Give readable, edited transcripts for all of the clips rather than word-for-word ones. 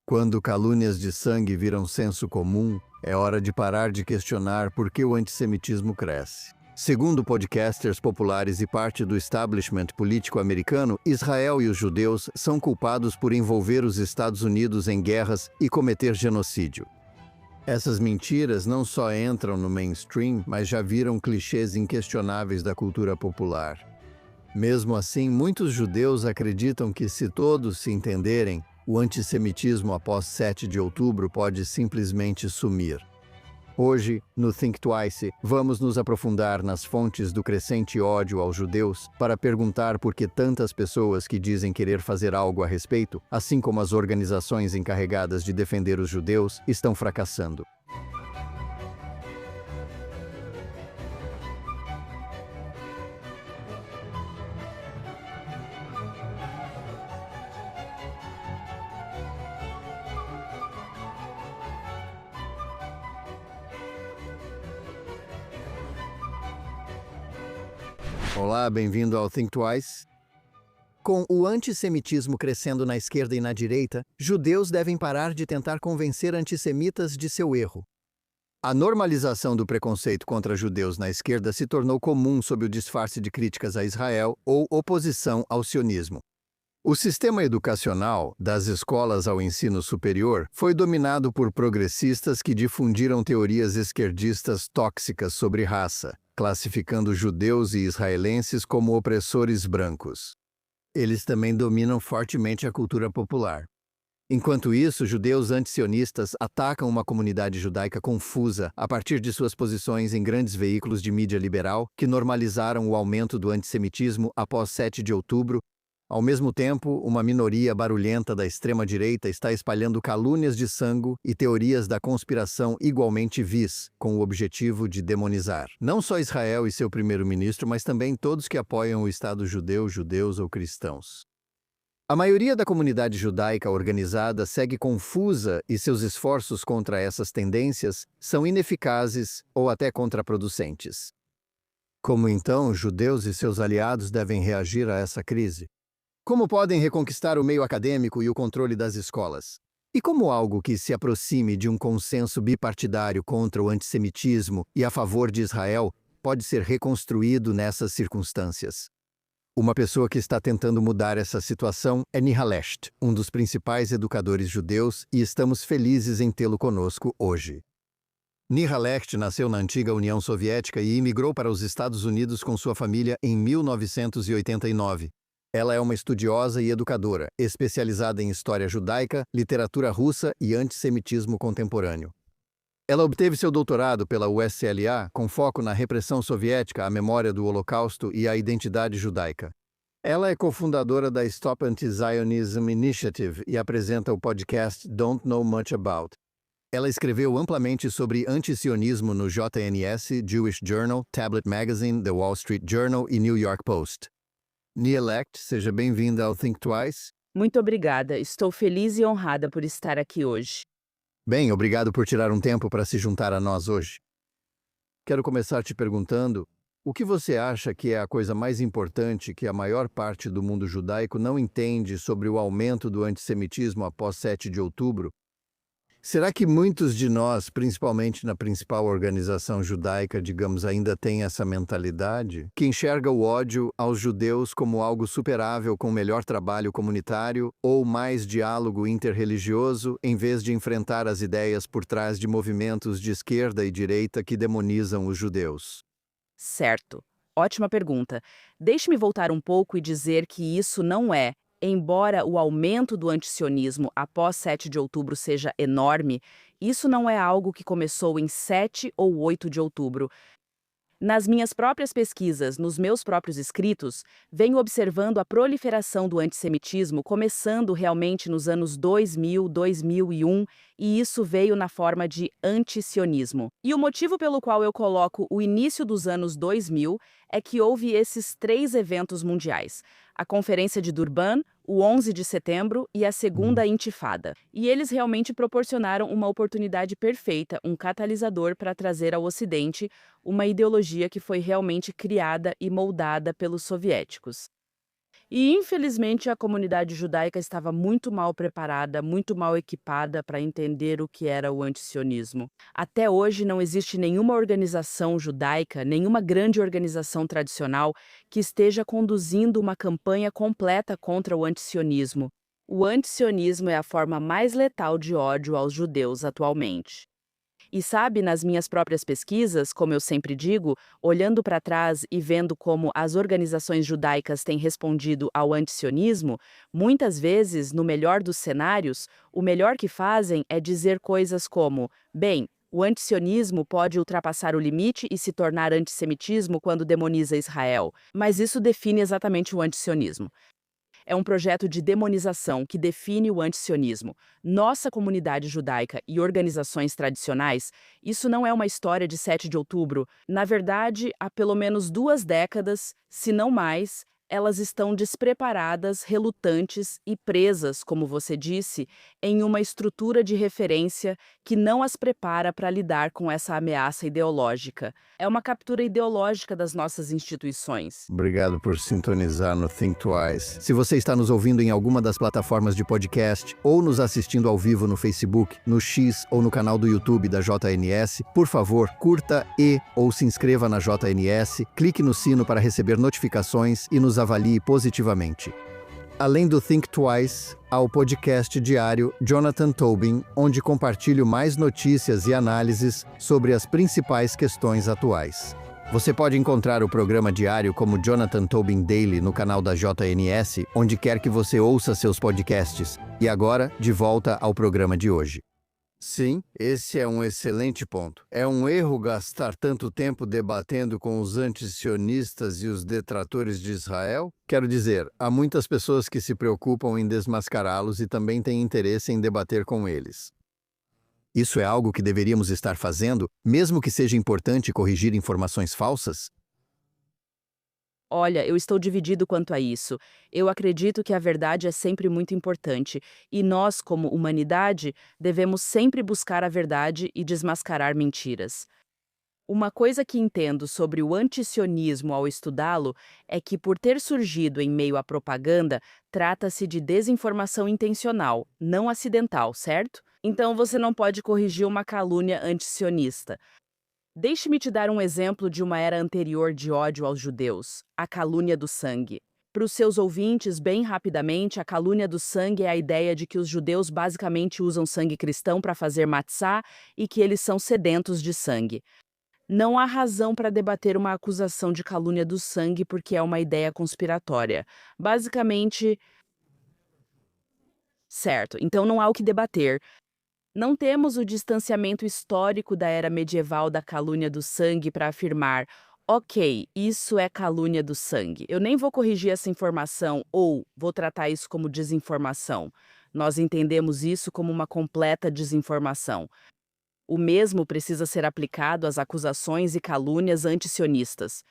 Quando calúnias de sangue viram senso comum, é hora de parar de questionar por que o antissemitismo cresce. Segundo podcasters populares e parte do establishment político americano, Israel e os judeus são culpados por envolver os Estados Unidos em guerras e cometer genocídio. Essas mentiras não só entram no mainstream, mas já viram clichês inquestionáveis da cultura popular. Mesmo assim, muitos judeus acreditam que, se todos se entenderem, o antissemitismo após 7 de outubro pode simplesmente sumir. Hoje, no Think Twice, vamos nos aprofundar nas fontes do crescente ódio aos judeus para perguntar por que tantas pessoas que dizem querer fazer algo a respeito, assim como as organizações encarregadas de defender os judeus, estão fracassando. Olá, bem-vindo ao Think Twice. Com o antissemitismo crescendo na esquerda e na direita, judeus devem parar de tentar convencer antissemitas de seu erro. A normalização do preconceito contra judeus na esquerda se tornou comum sob o disfarce de críticas a Israel ou oposição ao sionismo. O sistema educacional, das escolas ao ensino superior, foi dominado por progressistas que difundiram teorias esquerdistas tóxicas sobre raça, classificando judeus e israelenses como opressores brancos. Eles também dominam fortemente a cultura popular. Enquanto isso, judeus antisionistas atacam uma comunidade judaica confusa a partir de suas posições em grandes veículos de mídia liberal que normalizaram o aumento do antissemitismo após 7 de outubro. Ao mesmo tempo, uma minoria barulhenta da extrema-direita está espalhando calúnias de sangue e teorias da conspiração igualmente vis, com o objetivo de demonizar não só Israel e seu primeiro-ministro, mas também todos que apoiam o Estado judeu, judeus ou cristãos. A maioria da comunidade judaica organizada segue confusa e seus esforços contra essas tendências são ineficazes ou até contraproducentes. Como então judeus e seus aliados devem reagir a essa crise? Como podem reconquistar o meio acadêmico e o controle das escolas? E como algo que se aproxime de um consenso bipartidário contra o antissemitismo e a favor de Israel pode ser reconstruído nessas circunstâncias? Uma pessoa que está tentando mudar essa situação é Nihal Lecht, um dos principais educadores judeus, e estamos felizes em tê-lo conosco hoje. Nihal Lecht nasceu na antiga União Soviética e imigrou para os Estados Unidos com sua família em 1989. Ela é uma estudiosa e educadora, especializada em história judaica, literatura russa e antissemitismo contemporâneo. Ela obteve seu doutorado pela USLA com foco na repressão soviética, a memória do Holocausto e a identidade judaica. Ela é cofundadora da Stop Anti-Zionism Initiative e apresenta o podcast Don't Know Much About. Ela escreveu amplamente sobre antisionismo no JNS, Jewish Journal, Tablet Magazine, The Wall Street Journal e New York Post. Nihal Lecht, seja bem-vinda ao Think Twice. Muito obrigada, estou feliz e honrada por estar aqui hoje. Bem, obrigado por tirar um tempo para se juntar a nós hoje. Quero começar te perguntando, o que você acha que é a coisa mais importante que a maior parte do mundo judaico não entende sobre o aumento do antissemitismo após 7 de outubro? Será que muitos de nós, principalmente na principal organização judaica, digamos, ainda têm essa mentalidade? Que enxerga o ódio aos judeus como algo superável com melhor trabalho comunitário ou mais diálogo interreligioso, em vez de enfrentar as ideias por trás de movimentos de esquerda e direita que demonizam os judeus? Certo. Ótima pergunta. Deixe-me voltar um pouco e dizer que isso não é. Embora o aumento do antisionismo após 7 de outubro seja enorme, isso não é algo que começou em 7 ou 8 de outubro. Nas minhas próprias pesquisas, nos meus próprios escritos, venho observando a proliferação do antissemitismo começando realmente nos anos 2000, 2001, e isso veio na forma de antisionismo. E o motivo pelo qual eu coloco o início dos anos 2000 é que houve esses 3 eventos mundiais: a Conferência de Durban, o 11 de setembro e a Segunda Intifada. E eles realmente proporcionaram uma oportunidade perfeita, um catalisador para trazer ao Ocidente uma ideologia que foi realmente criada e moldada pelos soviéticos. E, infelizmente, a comunidade judaica estava muito mal preparada, muito mal equipada para entender o que era o antisionismo. Até hoje não existe nenhuma organização judaica, nenhuma grande organização tradicional que esteja conduzindo uma campanha completa contra o antisionismo. O antisionismo é a forma mais letal de ódio aos judeus atualmente. E sabe, nas minhas próprias pesquisas, como eu sempre digo, olhando para trás e vendo como as organizações judaicas têm respondido ao antisionismo, muitas vezes, no melhor dos cenários, o melhor que fazem é dizer coisas como: bem, o antisionismo pode ultrapassar o limite e se tornar antissemitismo quando demoniza Israel, mas isso define exatamente o antisionismo. É um projeto de demonização que define o antisionismo. Nossa comunidade judaica e organizações tradicionais, isso não é uma história de 7 de outubro. Na verdade, há pelo menos 2 décadas, se não mais, elas estão despreparadas, relutantes e presas, como você disse, em uma estrutura de referência que não as prepara para lidar com essa ameaça ideológica. É uma captura ideológica das nossas instituições. Obrigado por sintonizar no Think Twice. Se você está nos ouvindo em alguma das plataformas de podcast ou nos assistindo ao vivo no Facebook, no X ou no canal do YouTube da JNS, por favor, curta ou se inscreva na JNS, clique no sino para receber notificações e nos avalie positivamente. Além do Think Twice, há o podcast diário Jonathan Tobin, onde compartilho mais notícias e análises sobre as principais questões atuais. Você pode encontrar o programa diário como Jonathan Tobin Daily no canal da JNS, onde quer que você ouça seus podcasts. E agora, de volta ao programa de hoje. Sim, esse é um excelente ponto. É um erro gastar tanto tempo debatendo com os antisionistas e os detratores de Israel? Quero dizer, há muitas pessoas que se preocupam em desmascará-los e também têm interesse em debater com eles. Isso é algo que deveríamos estar fazendo, mesmo que seja importante corrigir informações falsas? Olha, eu estou dividido quanto a isso. Eu acredito que a verdade é sempre muito importante, e nós, como humanidade, devemos sempre buscar a verdade e desmascarar mentiras. Uma coisa que entendo sobre o antisionismo ao estudá-lo é que, por ter surgido em meio à propaganda, trata-se de desinformação intencional, não acidental, certo? Então você não pode corrigir uma calúnia antisionista. Deixe-me te dar um exemplo de uma era anterior de ódio aos judeus, a calúnia do sangue. Para os seus ouvintes, bem rapidamente, a calúnia do sangue é a ideia de que os judeus basicamente usam sangue cristão para fazer matzá e que eles são sedentos de sangue. Não há razão para debater uma acusação de calúnia do sangue porque é uma ideia conspiratória. Basicamente, certo, então não há o que debater. Não temos o distanciamento histórico da era medieval da calúnia do sangue para afirmar: ok, isso é calúnia do sangue. Eu nem vou corrigir essa informação ou vou tratar isso como desinformação. Nós entendemos isso como uma completa desinformação. O mesmo precisa ser aplicado às acusações e calúnias antisionistas.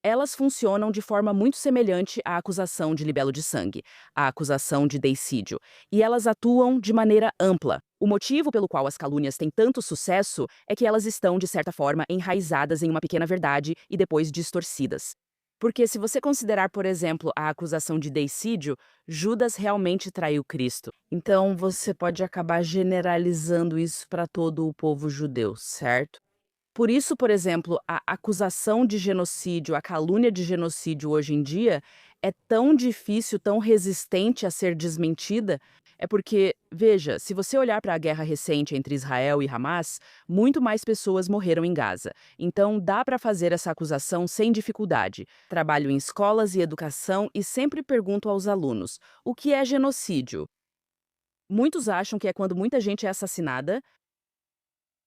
Elas funcionam de forma muito semelhante à acusação de libelo de sangue, à acusação de deicídio, e elas atuam de maneira ampla. O motivo pelo qual as calúnias têm tanto sucesso é que elas estão, de certa forma, enraizadas em uma pequena verdade e depois distorcidas. Porque se você considerar, por exemplo, a acusação de deicídio, Judas realmente traiu Cristo. Então você pode acabar generalizando isso para todo o povo judeu, certo? Por isso, por exemplo, a acusação de genocídio, a calúnia de genocídio hoje em dia é tão difícil, tão resistente a ser desmentida, é porque, veja, se você olhar para a guerra recente entre Israel e Hamas, muito mais pessoas morreram em Gaza. Então, dá para fazer essa acusação sem dificuldade. Trabalho em escolas e educação e sempre pergunto aos alunos: o que é genocídio? Muitos acham que é quando muita gente é assassinada.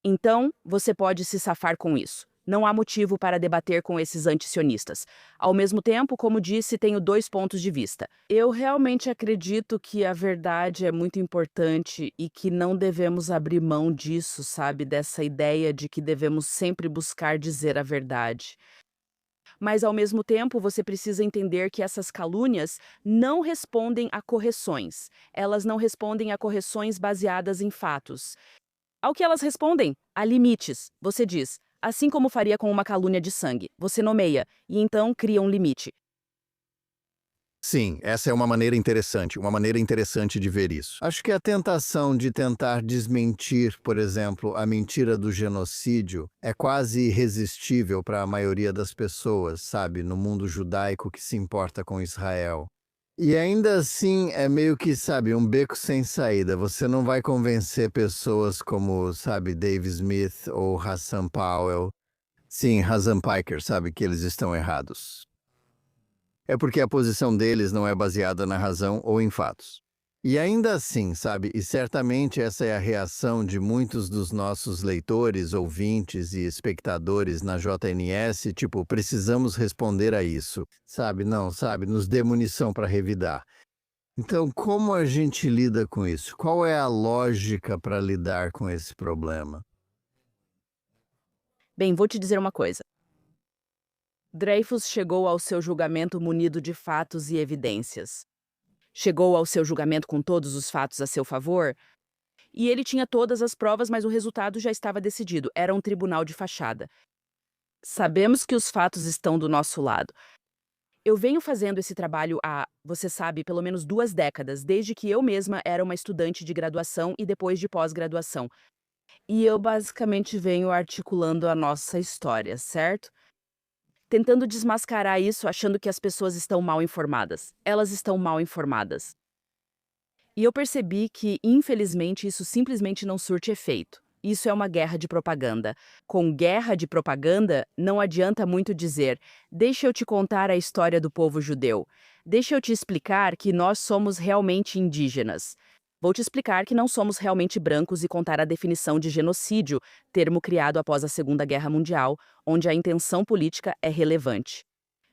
Então, você pode se safar com isso. Não há motivo para debater com esses antisionistas. Ao mesmo tempo, como disse, tenho 2 pontos de vista. Eu realmente acredito que a verdade é muito importante e que não devemos abrir mão disso, sabe? Dessa ideia de que devemos sempre buscar dizer a verdade. Mas, ao mesmo tempo, você precisa entender que essas calúnias não respondem a correções. Elas não respondem a correções baseadas em fatos. Ao que elas respondem? Há limites. Você diz, assim como faria com uma calúnia de sangue. Você nomeia, e então cria um limite. Sim, essa é uma maneira interessante de ver isso. Acho que a tentação de tentar desmentir, por exemplo, a mentira do genocídio é quase irresistível para a maioria das pessoas, sabe, no mundo judaico que se importa com Israel. E ainda assim é meio que, sabe, um beco sem saída. Você não vai convencer pessoas como, sabe, Dave Smith ou Hassan Powell. Sim, Hassan Piker, sabe, que eles estão errados. É porque a posição deles não é baseada na razão ou em fatos. E ainda assim, sabe, e certamente essa é a reação de muitos dos nossos leitores, ouvintes e espectadores na JNS, tipo, precisamos responder a isso, sabe, não, sabe, nos dê munição para revidar. Então, como a gente lida com isso? Qual é a lógica para lidar com esse problema? Bem, vou te dizer uma coisa. Dreyfus chegou ao seu julgamento munido de fatos e evidências. Chegou ao seu julgamento com todos os fatos a seu favor, e ele tinha todas as provas, mas o resultado já estava decidido. Era um tribunal de fachada. Sabemos que os fatos estão do nosso lado. Eu venho fazendo esse trabalho há, você sabe, pelo menos 2 décadas, desde que eu mesma era uma estudante de graduação e depois de pós-graduação. E eu basicamente venho articulando a nossa história, certo? Tentando desmascarar isso, achando que as pessoas estão mal informadas. Elas estão mal informadas. E eu percebi que, infelizmente, isso simplesmente não surte efeito. Isso é uma guerra de propaganda. Com guerra de propaganda, não adianta muito dizer: deixa eu te contar a história do povo judeu. Deixa eu te explicar que nós somos realmente indígenas. Vou te explicar que não somos realmente brancos e contar a definição de genocídio, termo criado após a Segunda Guerra Mundial, onde a intenção política é relevante.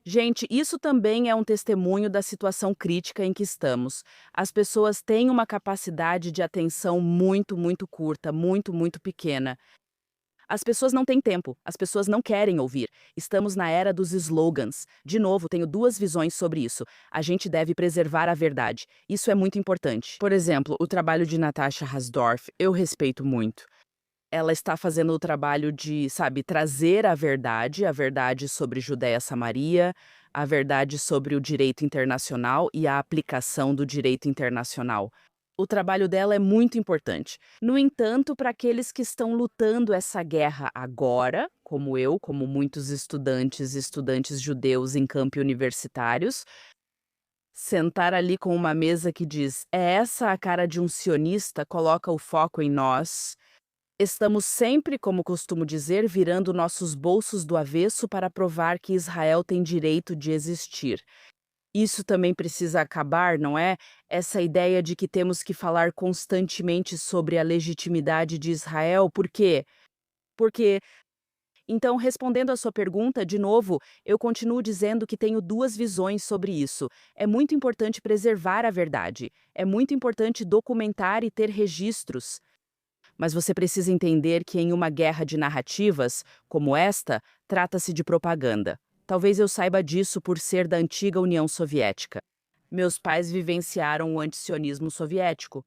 Gente, isso também é um testemunho da situação crítica em que estamos. As pessoas têm uma capacidade de atenção muito, muito curta, muito, muito pequena. As pessoas não têm tempo, as pessoas não querem ouvir. Estamos na era dos slogans. De novo, tenho 2 visões sobre isso. A gente deve preservar a verdade. Isso é muito importante. Por exemplo, o trabalho de Natasha Hasdorf, eu respeito muito. Ela está fazendo o trabalho de, sabe, trazer a verdade sobre Judéia-Samaria, a verdade sobre o direito internacional e a aplicação do direito internacional. O trabalho dela é muito importante. No entanto, para aqueles que estão lutando essa guerra agora, como eu, como muitos estudantes e estudantes judeus em campi universitários, sentar ali com uma mesa que diz: é essa a cara de um sionista, coloca o foco em nós. Estamos sempre, como costumo dizer, virando nossos bolsos do avesso para provar que Israel tem direito de existir. Isso também precisa acabar, não é? Essa ideia de que temos que falar constantemente sobre a legitimidade de Israel. Por quê? Porque, então, respondendo à sua pergunta, de novo, eu continuo dizendo que tenho 2 visões sobre isso. É muito importante preservar a verdade. É muito importante documentar e ter registros. Mas você precisa entender que em uma guerra de narrativas, como esta, trata-se de propaganda. Talvez eu saiba disso por ser da antiga União Soviética. Meus pais vivenciaram o antisionismo soviético.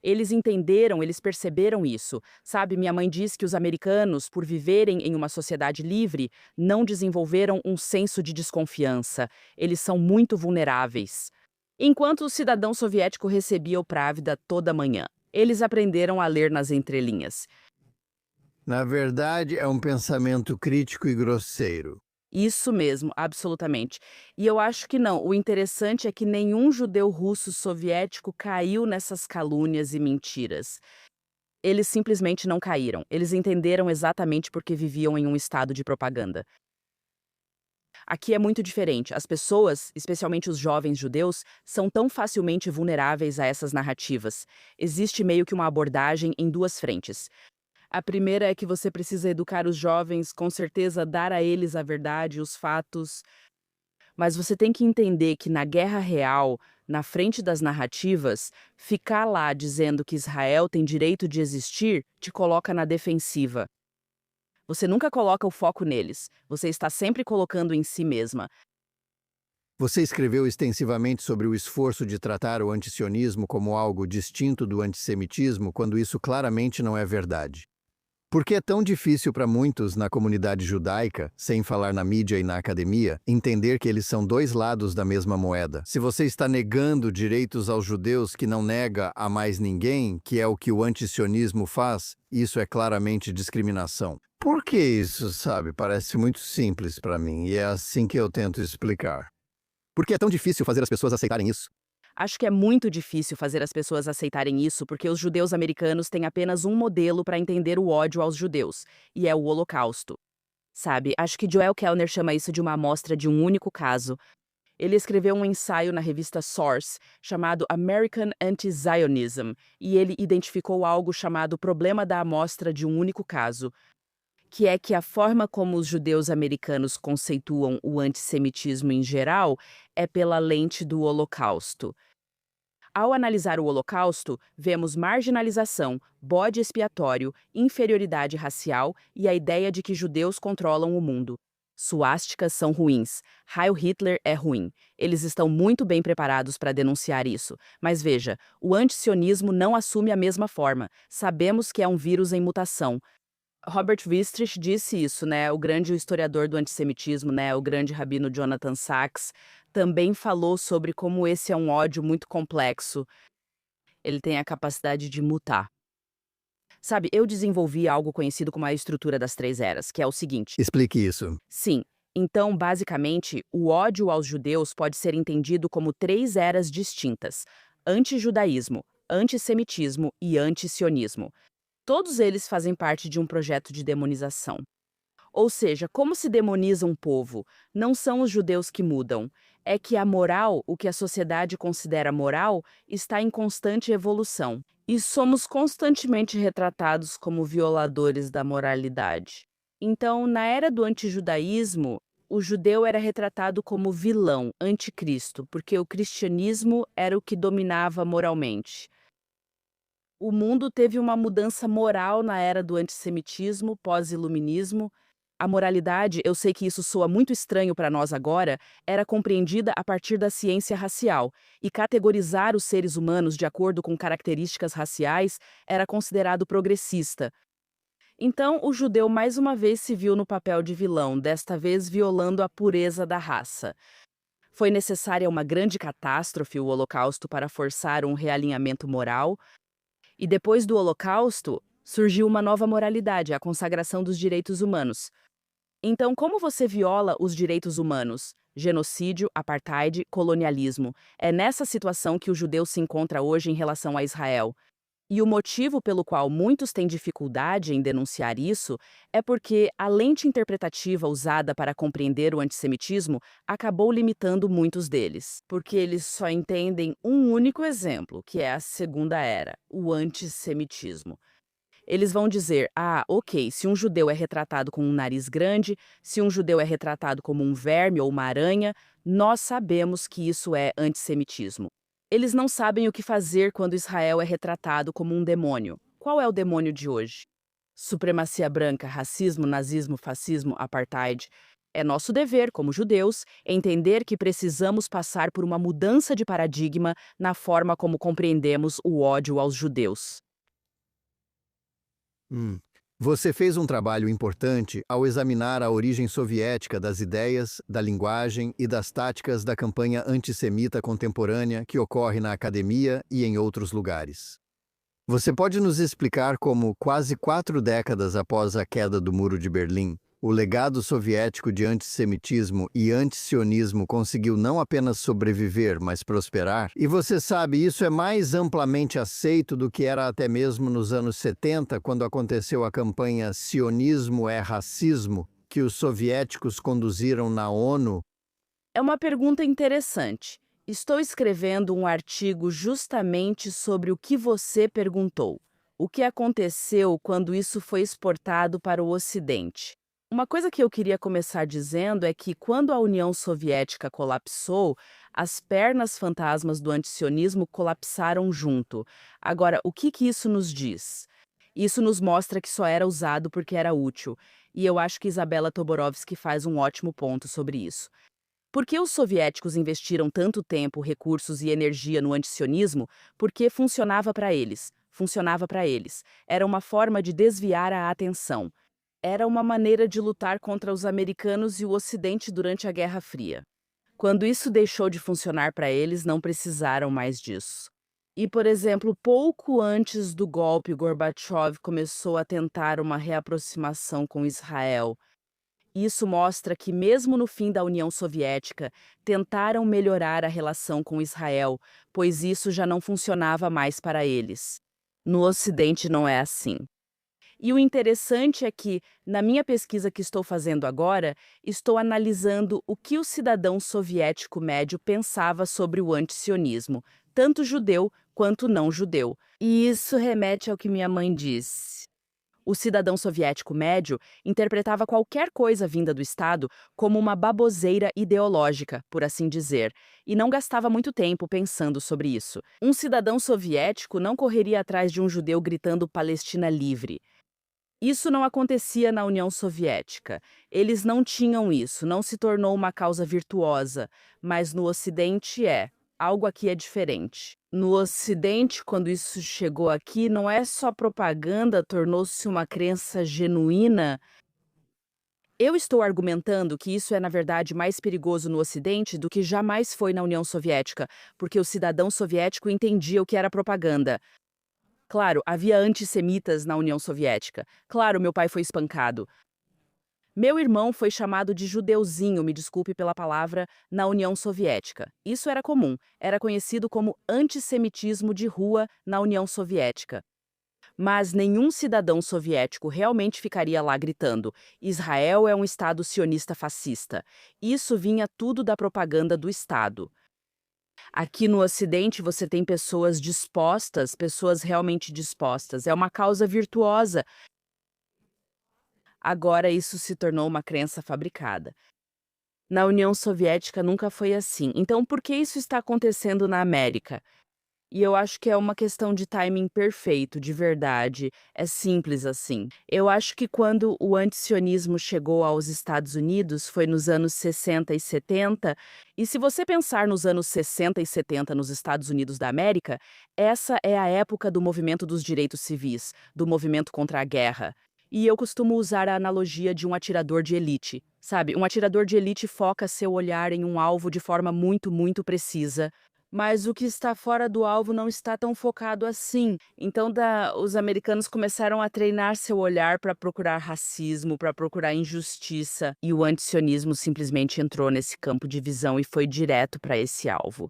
Eles entenderam, eles perceberam isso. Sabe, minha mãe diz que os americanos, por viverem em uma sociedade livre, não desenvolveram um senso de desconfiança. Eles são muito vulneráveis. Enquanto o cidadão soviético recebia o Pravda toda manhã, eles aprenderam a ler nas entrelinhas. Na verdade, é um pensamento crítico e grosseiro. Isso mesmo, absolutamente. E eu acho que não. O interessante é que nenhum judeu russo soviético caiu nessas calúnias e mentiras. Eles simplesmente não caíram. Eles entenderam exatamente porque viviam em um estado de propaganda. Aqui é muito diferente. As pessoas, especialmente os jovens judeus, são tão facilmente vulneráveis a essas narrativas. Existe meio que uma abordagem em 2 frentes. A primeira é que você precisa educar os jovens, com certeza dar a eles a verdade, os fatos. Mas você tem que entender que na guerra real, na frente das narrativas, ficar lá dizendo que Israel tem direito de existir te coloca na defensiva. Você nunca coloca o foco neles, você está sempre colocando em si mesma. Você escreveu extensivamente sobre o esforço de tratar o antisionismo como algo distinto do antissemitismo, quando isso claramente não é verdade. Por que é tão difícil para muitos na comunidade judaica, sem falar na mídia e na academia, entender que eles são dois lados da mesma moeda? Se você está negando direitos aos judeus que não nega a mais ninguém, que é o que o antisionismo faz, isso é claramente discriminação. Por que isso, sabe? Parece muito simples para mim e é assim que eu tento explicar. Por que é tão difícil fazer as pessoas aceitarem isso? Acho que é muito difícil fazer as pessoas aceitarem isso porque os judeus americanos têm apenas um modelo para entender o ódio aos judeus, e é o Holocausto. Sabe, acho que Joel Kellner chama isso de uma amostra de um único caso. Ele escreveu um ensaio na revista Source, chamado American Anti-Zionism, e ele identificou algo chamado problema da amostra de um único caso, que é que a forma como os judeus americanos conceituam o antissemitismo em geral é pela lente do Holocausto. Ao analisar o Holocausto, vemos marginalização, bode expiatório, inferioridade racial e a ideia de que judeus controlam o mundo. Suásticas são ruins. Heil Hitler é ruim. Eles estão muito bem preparados para denunciar isso. Mas veja, o antisionismo não assume a mesma forma. Sabemos que é um vírus em mutação. Robert Wistrich disse isso, né? O grande historiador do antissemitismo, né? O grande rabino Jonathan Sachs também falou sobre como esse é um ódio muito complexo. Ele tem a capacidade de mutar. Sabe, eu desenvolvi algo conhecido como a estrutura das três eras, que é o seguinte. Explique isso. Sim, então, basicamente, o ódio aos judeus pode ser entendido como três eras distintas: antijudaísmo, antissemitismo e antisionismo. Todos eles fazem parte de um projeto de demonização. Ou seja, como se demoniza um povo? Não são os judeus que mudam. É que a moral, o que a sociedade considera moral, está em constante evolução. E somos constantemente retratados como violadores da moralidade. Então, na era do antijudaísmo, o judeu era retratado como vilão, anticristo, porque o cristianismo era o que dominava moralmente. O mundo teve uma mudança moral na era do antissemitismo, pós-iluminismo. A moralidade, eu sei que isso soa muito estranho para nós agora, era compreendida a partir da ciência racial, e categorizar os seres humanos de acordo com características raciais era considerado progressista. Então, o judeu mais uma vez se viu no papel de vilão, desta vez violando a pureza da raça. Foi necessária uma grande catástrofe, o Holocausto, para forçar um realinhamento moral. E depois do Holocausto, surgiu uma nova moralidade, a consagração dos direitos humanos. Então, como você viola os direitos humanos? Genocídio, apartheid, colonialismo. É nessa situação que o judeu se encontra hoje em relação a Israel. E o motivo pelo qual muitos têm dificuldade em denunciar isso é porque a lente interpretativa usada para compreender o antissemitismo acabou limitando muitos deles, porque eles só entendem um único exemplo, que é a Segunda Era, o antissemitismo. Eles vão dizer, ok, se um judeu é retratado com um nariz grande, se um judeu é retratado como um verme ou uma aranha, nós sabemos que isso é antissemitismo. Eles não sabem o que fazer quando Israel é retratado como um demônio. Qual é o demônio de hoje? Supremacia branca, racismo, nazismo, fascismo, apartheid. É nosso dever, como judeus, entender que precisamos passar por uma mudança de paradigma na forma como compreendemos o ódio aos judeus. Você fez um trabalho importante ao examinar a origem soviética das ideias, da linguagem e das táticas da campanha antissemita contemporânea que ocorre na academia e em outros lugares. Você pode nos explicar como, quase 4 décadas após a queda do Muro de Berlim, o legado soviético de antissemitismo e antisionismo conseguiu não apenas sobreviver, mas prosperar? E você sabe, isso é mais amplamente aceito do que era até mesmo nos anos 70, quando aconteceu a campanha Sionismo é Racismo, que os soviéticos conduziram na ONU. É uma pergunta interessante. Estou escrevendo um artigo justamente sobre o que você perguntou. O que aconteceu quando isso foi exportado para o Ocidente? Uma coisa que eu queria começar dizendo é que, quando a União Soviética colapsou, as pernas fantasmas do antisionismo colapsaram junto. Agora, o que isso nos diz? Isso nos mostra que só era usado porque era útil, e eu acho que Isabella Toborovsky faz um ótimo ponto sobre isso. Por que os soviéticos investiram tanto tempo, recursos e energia no antisionismo? Porque funcionava para eles. funcionava para eles. Era uma forma de desviar a atenção. Era uma maneira de lutar contra os americanos e o Ocidente durante a Guerra Fria. Quando isso deixou de funcionar para eles, não precisaram mais disso. E, por exemplo, pouco antes do golpe, Gorbachev começou a tentar uma reaproximação com Israel. Isso mostra que, mesmo no fim da União Soviética, tentaram melhorar a relação com Israel, pois isso já não funcionava mais para eles. No Ocidente não é assim. E o interessante é que, na minha pesquisa que estou fazendo agora, estou analisando o que o cidadão soviético médio pensava sobre o antisionismo, tanto judeu quanto não judeu. E isso remete ao que minha mãe disse. O cidadão soviético médio interpretava qualquer coisa vinda do Estado como uma baboseira ideológica, por assim dizer, e não gastava muito tempo pensando sobre isso. Um cidadão soviético não correria atrás de um judeu gritando Palestina livre. Isso não acontecia na União Soviética. Eles não tinham isso, não se tornou uma causa virtuosa, mas no Ocidente é. Algo aqui é diferente. No Ocidente, quando isso chegou aqui, não é só propaganda, tornou-se uma crença genuína. Eu estou argumentando que isso é, na verdade, mais perigoso no Ocidente do que jamais foi na União Soviética, porque o cidadão soviético entendia o que era propaganda. Claro, havia antissemitas na União Soviética. Claro, meu pai foi espancado. Meu irmão foi chamado de judeuzinho, me desculpe pela palavra, na União Soviética. Isso era comum, era conhecido como antissemitismo de rua na União Soviética. Mas nenhum cidadão soviético realmente ficaria lá gritando: Israel é um Estado sionista fascista. Isso vinha tudo da propaganda do Estado. Aqui no Ocidente você tem pessoas dispostas, pessoas realmente dispostas. É uma causa virtuosa. Agora isso se tornou uma crença fabricada. Na União Soviética nunca foi assim. Então, por que isso está acontecendo na América? E eu acho que é uma questão de timing perfeito, de verdade. É simples assim. Eu acho que quando o antisionismo chegou aos Estados Unidos foi nos anos 60 e 70. E se você pensar nos anos 60 e 70 nos Estados Unidos da América, essa é a época do movimento dos direitos civis, do movimento contra a guerra. E eu costumo usar a analogia de um atirador de elite. Sabe, um atirador de elite foca seu olhar em um alvo de forma muito, muito precisa. Mas o que está fora do alvo não está tão focado assim. Então, os americanos começaram a treinar seu olhar para procurar racismo, para procurar injustiça. E o antisionismo simplesmente entrou nesse campo de visão e foi direto para esse alvo.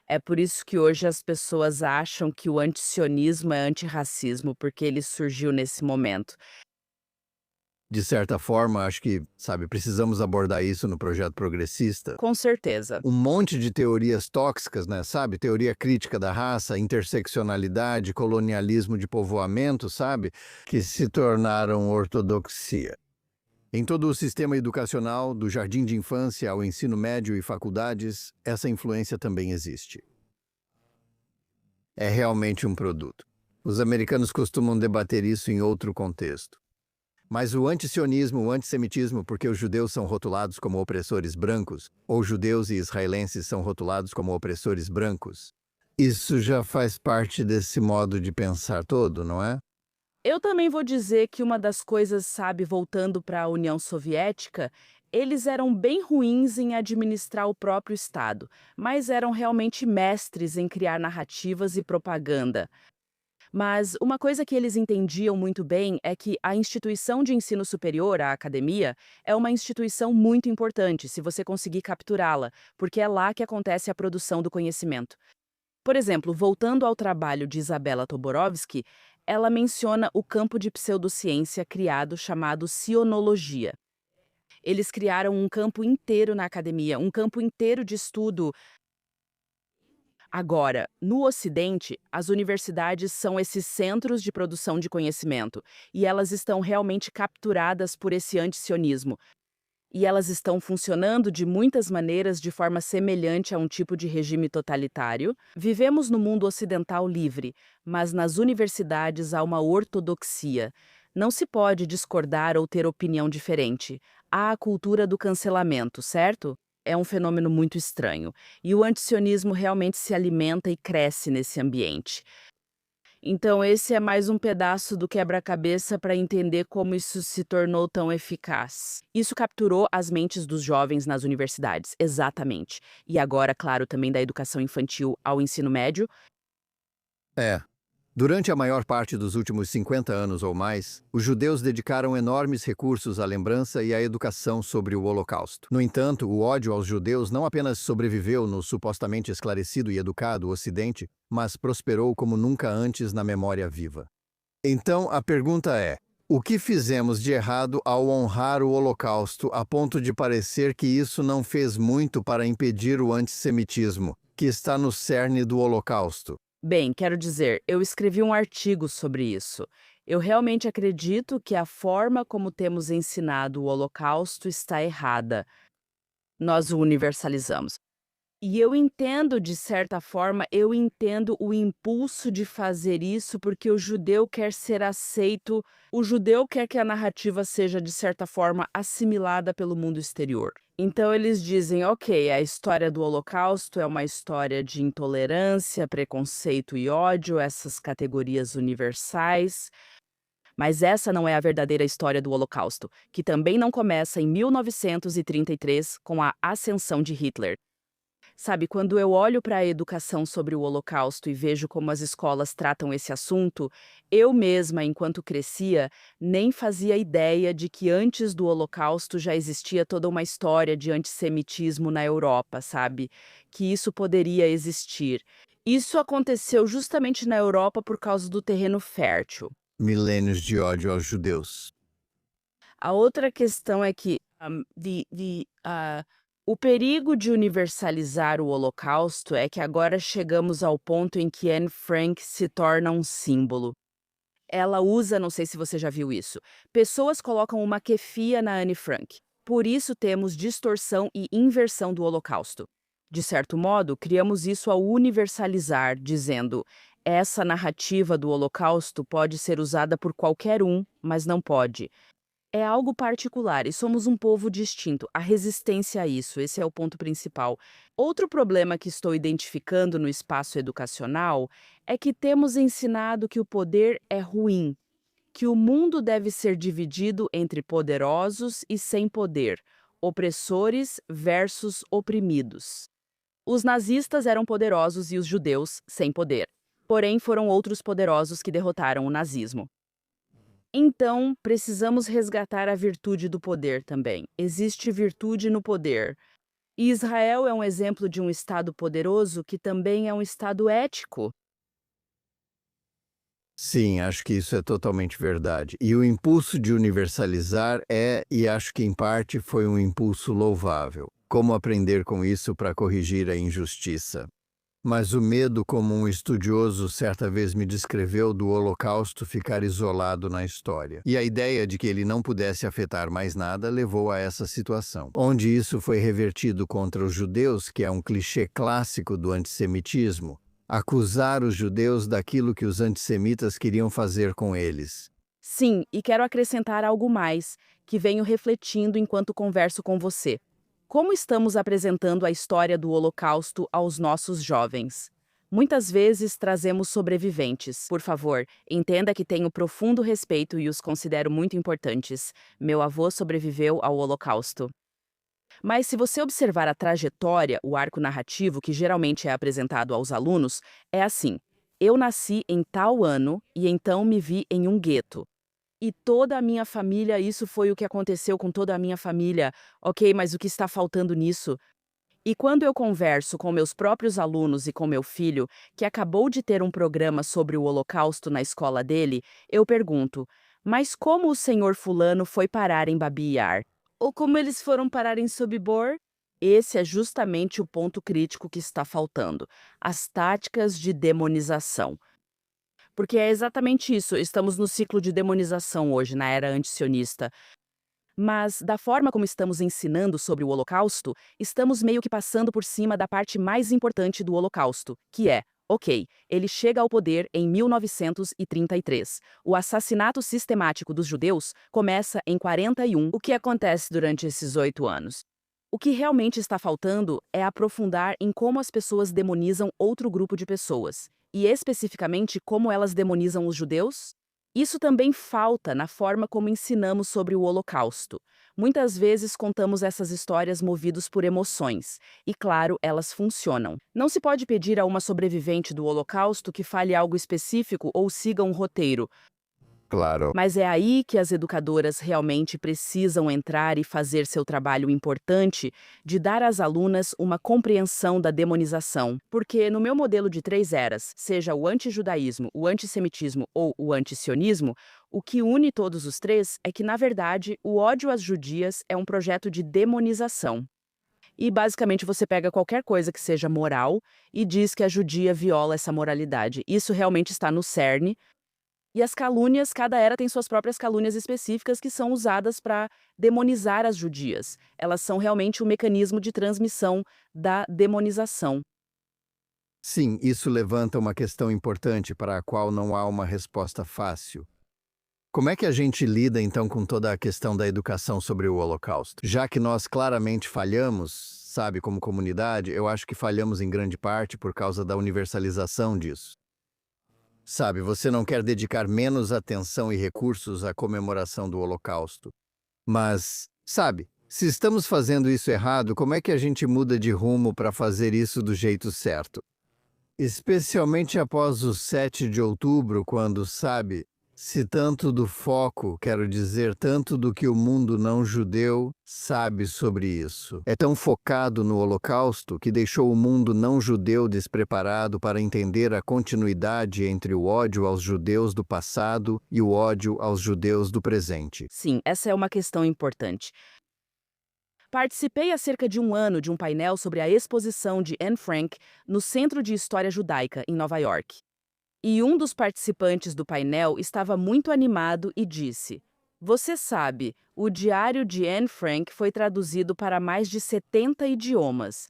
É por isso que hoje as pessoas acham que o antisionismo é antirracismo, porque ele surgiu nesse momento. De certa forma, acho que, sabe, precisamos abordar isso no projeto progressista. Com certeza. Um monte de teorias tóxicas, né, sabe? Teoria crítica da raça, interseccionalidade, colonialismo de povoamento, sabe? Que se tornaram ortodoxia. Em todo o sistema educacional, do jardim de infância ao ensino médio e faculdades, essa influência também existe. É realmente um produto. Os americanos costumam debater isso em outro contexto. Mas o antisionismo, o antissemitismo, porque os judeus são rotulados como opressores brancos, ou judeus e israelenses são rotulados como opressores brancos, isso já faz parte desse modo de pensar todo, não é? Eu também vou dizer que uma das coisas, sabe, voltando para a União Soviética, eles eram bem ruins em administrar o próprio Estado, mas eram realmente mestres em criar narrativas e propaganda. Mas uma coisa que eles entendiam muito bem é que a instituição de ensino superior, a academia, é uma instituição muito importante se você conseguir capturá-la, porque é lá que acontece a produção do conhecimento. Por exemplo, voltando ao trabalho de Isabella Toborowski, ela menciona o campo de pseudociência criado chamado sionologia. Eles criaram um campo inteiro na academia, um campo inteiro de estudo. Agora, no Ocidente, as universidades são esses centros de produção de conhecimento, e elas estão realmente capturadas por esse antisionismo. E elas estão funcionando de muitas maneiras de forma semelhante a um tipo de regime totalitário. Vivemos no mundo ocidental livre, mas nas universidades há uma ortodoxia. Não se pode discordar ou ter opinião diferente. Há a cultura do cancelamento, certo? É um fenômeno muito estranho. E o antisionismo realmente se alimenta e cresce nesse ambiente. Então, esse é mais um pedaço do quebra-cabeça para entender como isso se tornou tão eficaz. Isso capturou as mentes dos jovens nas universidades, exatamente. E agora, claro, também da educação infantil ao ensino médio. É. Durante a maior parte dos últimos 50 anos ou mais, os judeus dedicaram enormes recursos à lembrança e à educação sobre o Holocausto. No entanto, o ódio aos judeus não apenas sobreviveu no supostamente esclarecido e educado Ocidente, mas prosperou como nunca antes na memória viva. Então, a pergunta é: o que fizemos de errado ao honrar o Holocausto a ponto de parecer que isso não fez muito para impedir o antissemitismo, que está no cerne do Holocausto? Bem, quero dizer, eu escrevi um artigo sobre isso. Eu realmente acredito que a forma como temos ensinado o Holocausto está errada. Nós o universalizamos. E eu entendo, de certa forma, eu entendo o impulso de fazer isso porque o judeu quer ser aceito, o judeu quer que a narrativa seja, de certa forma, assimilada pelo mundo exterior. Então eles dizem, ok, a história do Holocausto é uma história de intolerância, preconceito e ódio, essas categorias universais. Mas essa não é a verdadeira história do Holocausto, que também não começa em 1933 com a ascensão de Hitler. Sabe, quando eu olho para a educação sobre o Holocausto e vejo como as escolas tratam esse assunto, eu mesma, enquanto crescia, nem fazia ideia de que antes do Holocausto já existia toda uma história de antissemitismo na Europa, sabe? Que isso poderia existir. Isso aconteceu justamente na Europa por causa do terreno fértil. Milênios de ódio aos judeus. A outra questão é que o perigo de universalizar o Holocausto é que agora chegamos ao ponto em que Anne Frank se torna um símbolo. Ela usa, não sei se você já viu isso, pessoas colocam uma kefia na Anne Frank. Por isso temos distorção e inversão do Holocausto. De certo modo, criamos isso ao universalizar, dizendo: essa narrativa do Holocausto pode ser usada por qualquer um, mas não pode. É algo particular e somos um povo distinto. A resistência a isso, esse é o ponto principal. Outro problema que estou identificando no espaço educacional é que temos ensinado que o poder é ruim, que o mundo deve ser dividido entre poderosos e sem poder, opressores versus oprimidos. Os nazistas eram poderosos e os judeus sem poder. Porém, foram outros poderosos que derrotaram o nazismo. Então, precisamos resgatar a virtude do poder também. Existe virtude no poder. E Israel é um exemplo de um Estado poderoso que também é um Estado ético. Sim, acho que isso é totalmente verdade. E o impulso de universalizar e acho que em parte foi um impulso louvável. Como aprender com isso para corrigir a injustiça? Mas o medo, como um estudioso certa vez me descreveu, do Holocausto ficar isolado na história. E a ideia de que ele não pudesse afetar mais nada levou a essa situação, onde isso foi revertido contra os judeus, que é um clichê clássico do antissemitismo, acusar os judeus daquilo que os antissemitas queriam fazer com eles. Sim, e quero acrescentar algo mais, que venho refletindo enquanto converso com você. Como estamos apresentando a história do Holocausto aos nossos jovens? Muitas vezes trazemos sobreviventes. Por favor, entenda que tenho profundo respeito e os considero muito importantes. Meu avô sobreviveu ao Holocausto. Mas se você observar a trajetória, o arco narrativo que geralmente é apresentado aos alunos, é assim: eu nasci em tal ano e então me vi em um gueto. E toda a minha família, isso foi o que aconteceu com toda a minha família. Ok, mas o que está faltando nisso? E quando eu converso com meus próprios alunos e com meu filho, que acabou de ter um programa sobre o Holocausto na escola dele, eu pergunto: mas como o senhor Fulano foi parar em Babi Yar? Ou como eles foram parar em Sobibor? Esse é justamente o ponto crítico que está faltando: as táticas de demonização. Porque é exatamente isso, estamos no ciclo de demonização hoje, na era antisionista. Mas, da forma como estamos ensinando sobre o Holocausto, estamos meio que passando por cima da parte mais importante do Holocausto, que é: ok, ele chega ao poder em 1933. O assassinato sistemático dos judeus começa em 41. O que acontece durante esses 8 anos? O que realmente está faltando é aprofundar em como as pessoas demonizam outro grupo de pessoas. e especificamente como elas demonizam os judeus? Isso também falta na forma como ensinamos sobre o Holocausto. Muitas vezes contamos essas histórias movidos por emoções, e claro, elas funcionam. Não se pode pedir a uma sobrevivente do Holocausto que fale algo específico ou siga um roteiro. Claro. Mas é aí que as educadoras realmente precisam entrar e fazer seu trabalho importante de dar às alunas uma compreensão da demonização. Porque no meu modelo de 3 eras, seja o antijudaísmo, o antissemitismo ou o antisionismo, o que une todos os três é que, na verdade, o ódio às judias é um projeto de demonização. E basicamente você pega qualquer coisa que seja moral e diz que a judia viola essa moralidade. Isso realmente está no cerne. E as calúnias, cada era tem suas próprias calúnias específicas que são usadas para demonizar as judias. Elas são realmente o mecanismo de transmissão da demonização. Sim, isso levanta uma questão importante para a qual não há uma resposta fácil. Como é que a gente lida então com toda a questão da educação sobre o Holocausto? Já que nós claramente falhamos, sabe, como comunidade, eu acho que falhamos em grande parte por causa da universalização disso. Sabe, você não quer dedicar menos atenção e recursos à comemoração do Holocausto. Mas, sabe, se estamos fazendo isso errado, como é que a gente muda de rumo para fazer isso do jeito certo? Especialmente após o 7 de outubro, quando, sabe, se tanto do foco, quero dizer, tanto do que o mundo não judeu sabe sobre isso. É tão focado no Holocausto que deixou o mundo não judeu despreparado para entender a continuidade entre o ódio aos judeus do passado e o ódio aos judeus do presente. Sim, essa é uma questão importante. Participei há cerca de um ano de um painel sobre a exposição de Anne Frank no Centro de História Judaica, em Nova York. E um dos participantes do painel estava muito animado e disse: "Você sabe, o diário de Anne Frank foi traduzido para mais de 70 idiomas.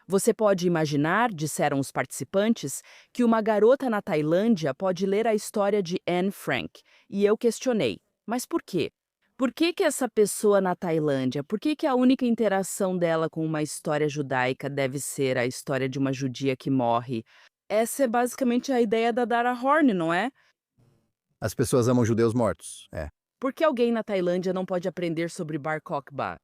Você pode imaginar, disseram os participantes, que uma garota na Tailândia pode ler a história de Anne Frank." E eu questionei: "Mas por quê? Por que que essa pessoa na Tailândia, por que que a única interação dela com uma história judaica deve ser a história de uma judia que morre?" Essa é basicamente a ideia da Dara Horn, não é? As pessoas amam judeus mortos. Por que alguém na Tailândia não pode aprender sobre Bar Kokhba?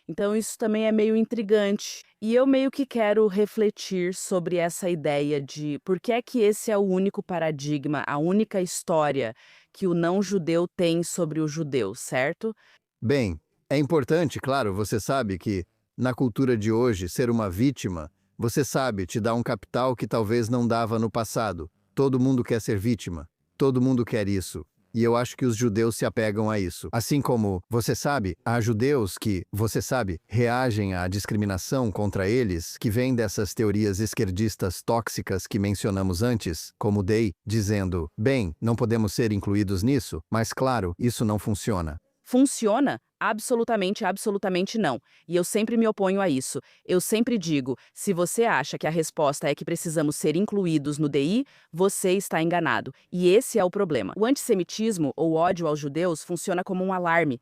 Então isso também é meio intrigante. E eu meio que quero refletir sobre essa ideia de por que é que esse é o único paradigma, a única história que o não-judeu tem sobre o judeu, certo? Bem, é importante, claro, você sabe que, na cultura de hoje, ser uma vítima, você sabe, te dá um capital que talvez não dava no passado. Todo mundo quer ser vítima. Todo mundo quer isso. E eu acho que os judeus se apegam a isso. Assim como, você sabe, há judeus que, você sabe, reagem à discriminação contra eles, que vem dessas teorias esquerdistas tóxicas que mencionamos antes, como Day, dizendo, bem, não podemos ser incluídos nisso, mas claro, isso não funciona. Funciona? Absolutamente, absolutamente não. E eu sempre me oponho a isso. Eu sempre digo, se você acha que a resposta é que precisamos ser incluídos no DI, você está enganado. E esse é o problema. O antissemitismo ou ódio aos judeus funciona como um alarme.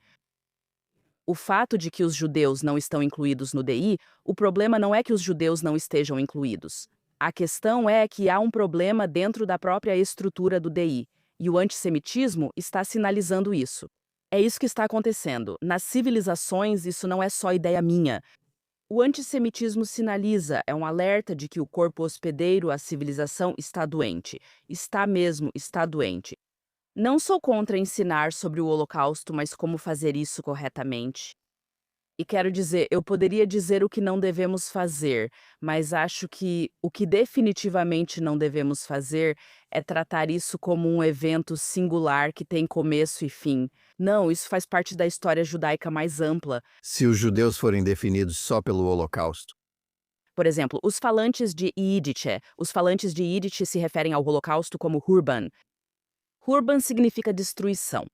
O fato de que os judeus não estão incluídos no DI, o problema não é que os judeus não estejam incluídos. A questão é que há um problema dentro da própria estrutura do DI. E o antissemitismo está sinalizando isso. É isso que está acontecendo. Nas civilizações, isso não é só ideia minha. O antissemitismo sinaliza, é um alerta de que o corpo hospedeiro, a civilização, está doente. Está doente. Não sou contra ensinar sobre o Holocausto, mas como fazer isso corretamente. E quero dizer, eu poderia dizer o que não devemos fazer, mas acho que o que definitivamente não devemos fazer é tratar isso como um evento singular que tem começo e fim. Não, isso faz parte da história judaica mais ampla. Se os judeus forem definidos só pelo Holocausto. Por exemplo, os falantes de Yiddish se referem ao Holocausto como Hurban. Hurban significa destruição.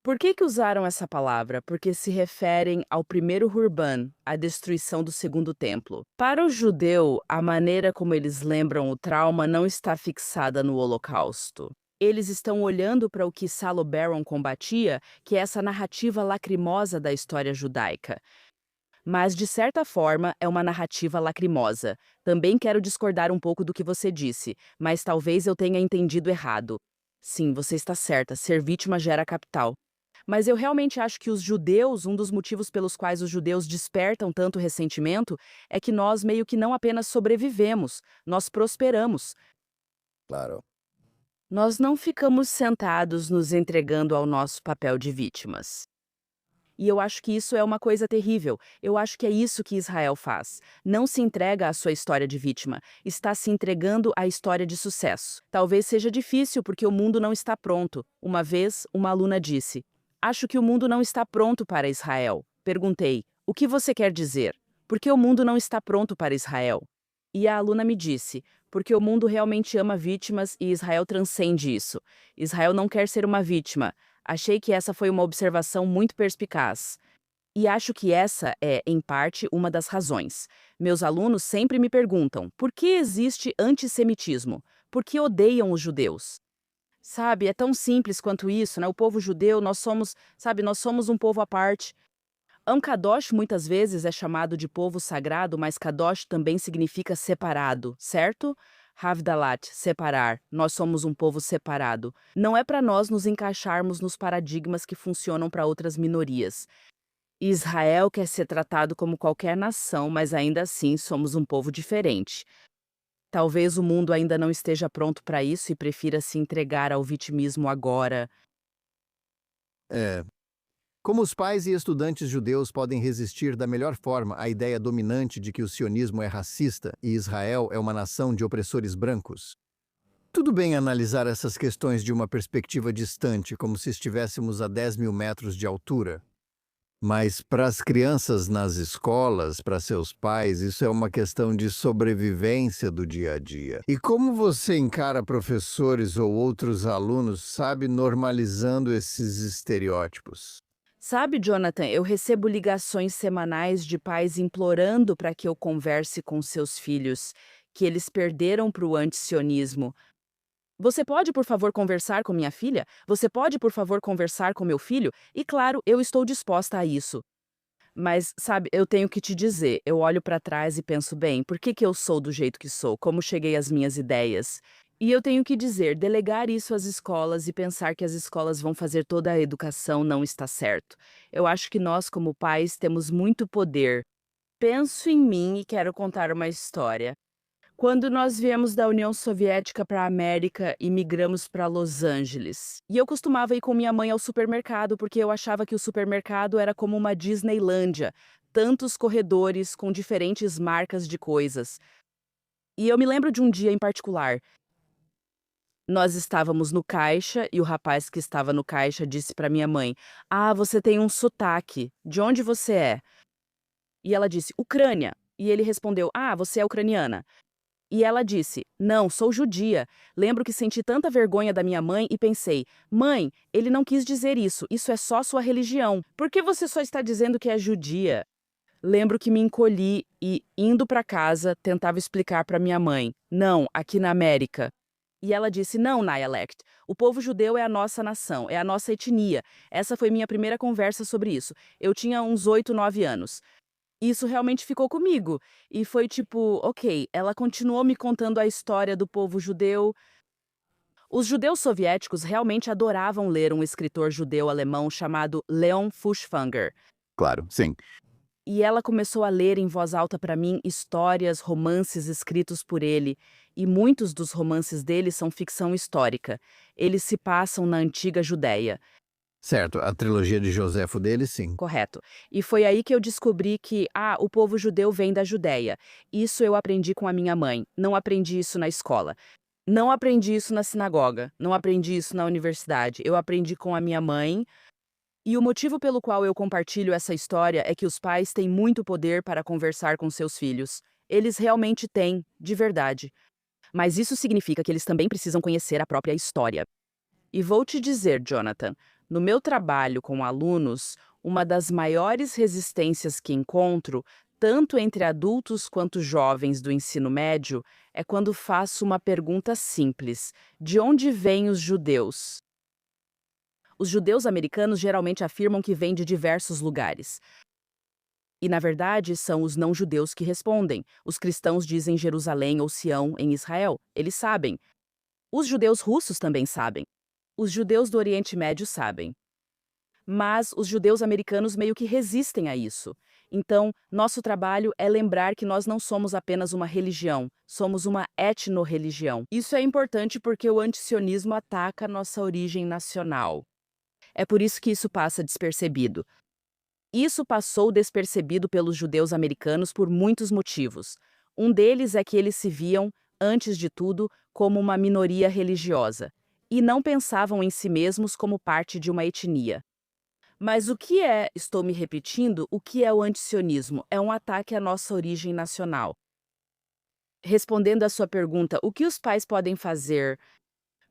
Por que usaram essa palavra? Porque se referem ao primeiro Hurban, a destruição do segundo templo. Para o judeu, a maneira como eles lembram o trauma não está fixada no Holocausto. Eles estão olhando para o que Salo Baron combatia, que é essa narrativa lacrimosa da história judaica. Mas, de certa forma, é uma narrativa lacrimosa. Também quero discordar um pouco do que você disse, mas talvez eu tenha entendido errado. Sim, você está certa, ser vítima gera capital. Mas eu realmente acho que os judeus, um dos motivos pelos quais os judeus despertam tanto ressentimento, é que nós meio que não apenas sobrevivemos, nós prosperamos. Claro. Nós não ficamos sentados nos entregando ao nosso papel de vítimas. E eu acho que isso é uma coisa terrível. Eu acho que é isso que Israel faz. Não se entrega à sua história de vítima, está se entregando à história de sucesso. Talvez seja difícil porque o mundo não está pronto. Uma vez, uma aluna disse: Acho que o mundo não está pronto para Israel. Perguntei: O que você quer dizer? Por que o mundo não está pronto para Israel? E a aluna me disse: Porque o mundo realmente ama vítimas e Israel transcende isso. Israel não quer ser uma vítima. Achei que essa foi uma observação muito perspicaz. E acho que essa é, em parte, uma das razões. Meus alunos sempre me perguntam: por que existe antissemitismo? Por que odeiam os judeus? Sabe, é tão simples quanto isso, né? O povo judeu, nós somos um povo à parte. Kadosh muitas vezes é chamado de povo sagrado, mas Kadosh também significa separado, certo? Havdalat, separar. Nós somos um povo separado. Não é para nós nos encaixarmos nos paradigmas que funcionam para outras minorias. Israel quer ser tratado como qualquer nação, mas ainda assim somos um povo diferente. Talvez o mundo ainda não esteja pronto para isso e prefira se entregar ao vitimismo agora. É. Como os pais e estudantes judeus podem resistir da melhor forma à ideia dominante de que o sionismo é racista e Israel é uma nação de opressores brancos? Tudo bem analisar essas questões de uma perspectiva distante, como se estivéssemos a 10 mil metros de altura. Mas para as crianças nas escolas, para seus pais, isso é uma questão de sobrevivência do dia a dia. E como você encara professores ou outros alunos, sabe, normalizando esses estereótipos? Sabe, Jonathan, eu recebo ligações semanais de pais implorando para que eu converse com seus filhos, que eles perderam para o antisionismo. Você pode, por favor, conversar com minha filha? Você pode, por favor, conversar com meu filho? E claro, eu estou disposta a isso. Mas, sabe, eu tenho que te dizer, eu olho para trás e penso, bem, por que que eu sou do jeito que sou? Como cheguei às minhas ideias? E eu tenho que dizer, delegar isso às escolas e pensar que as escolas vão fazer toda a educação não está certo. Eu acho que nós, como pais, temos muito poder. Penso em mim e quero contar uma história. Quando nós viemos da União Soviética para a América e migramos para Los Angeles. E eu costumava ir com minha mãe ao supermercado porque eu achava que o supermercado era como uma Disneylândia, tantos corredores com diferentes marcas de coisas. E eu me lembro de um dia em particular. Nós estávamos no caixa e o rapaz que estava no caixa disse para minha mãe: Ah, você tem um sotaque. De onde você é? E ela disse: Ucrânia. E ele respondeu: Ah, você é ucraniana. E ela disse: Não, sou judia. Lembro que senti tanta vergonha da minha mãe e pensei: Mãe, ele não quis dizer isso, isso é só sua religião. Por que você só está dizendo que é judia? Lembro que me encolhi e, indo para casa, tentava explicar para minha mãe: Não, aqui na América. E ela disse: Não, Nayalekt, o povo judeu é a nossa nação, é a nossa etnia. Essa foi minha primeira conversa sobre isso. Eu tinha uns 8, 9 anos. Isso realmente ficou comigo. E foi tipo, ok, ela continuou me contando a história do povo judeu. Os judeus soviéticos realmente adoravam ler um escritor judeu-alemão chamado Leon Feuchtwanger. Claro, sim. E ela começou a ler em voz alta para mim histórias, romances escritos por ele. E muitos dos romances dele são ficção histórica. Eles se passam na antiga Judéia. Certo, a trilogia de Joséfo dele, sim. Correto. E foi aí que eu descobri que, o povo judeu vem da Judéia. Isso eu aprendi com a minha mãe. Não aprendi isso na escola. Não aprendi isso na sinagoga. Não aprendi isso na universidade. Eu aprendi com a minha mãe. E o motivo pelo qual eu compartilho essa história é que os pais têm muito poder para conversar com seus filhos. Eles realmente têm, de verdade. Mas isso significa que eles também precisam conhecer a própria história. E vou te dizer, Jonathan, no meu trabalho com alunos, uma das maiores resistências que encontro, tanto entre adultos quanto jovens do ensino médio, é quando faço uma pergunta simples: de onde vêm os judeus? Os judeus americanos geralmente afirmam que vêm de diversos lugares. E, na verdade, são os não-judeus que respondem. Os cristãos dizem Jerusalém ou Sião em Israel. Eles sabem. Os judeus russos também sabem. Os judeus do Oriente Médio sabem. Mas os judeus americanos meio que resistem a isso. Então, nosso trabalho é lembrar que nós não somos apenas uma religião, somos uma etnorreligião. Isso é importante porque o antisionismo ataca nossa origem nacional. É por isso que isso passa despercebido. Isso passou despercebido pelos judeus americanos por muitos motivos. Um deles é que eles se viam, antes de tudo, como uma minoria religiosa, e não pensavam em si mesmos como parte de uma etnia. Mas o que é, estou me repetindo, o que é o antisionismo? É um ataque à nossa origem nacional. Respondendo à sua pergunta, o que os pais podem fazer?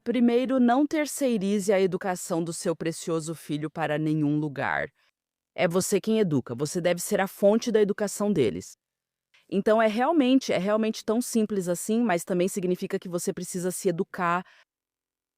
Primeiro, não terceirize a educação do seu precioso filho para nenhum lugar. É você quem educa, você deve ser a fonte da educação deles. Então é realmente tão simples assim, mas também significa que você precisa se educar.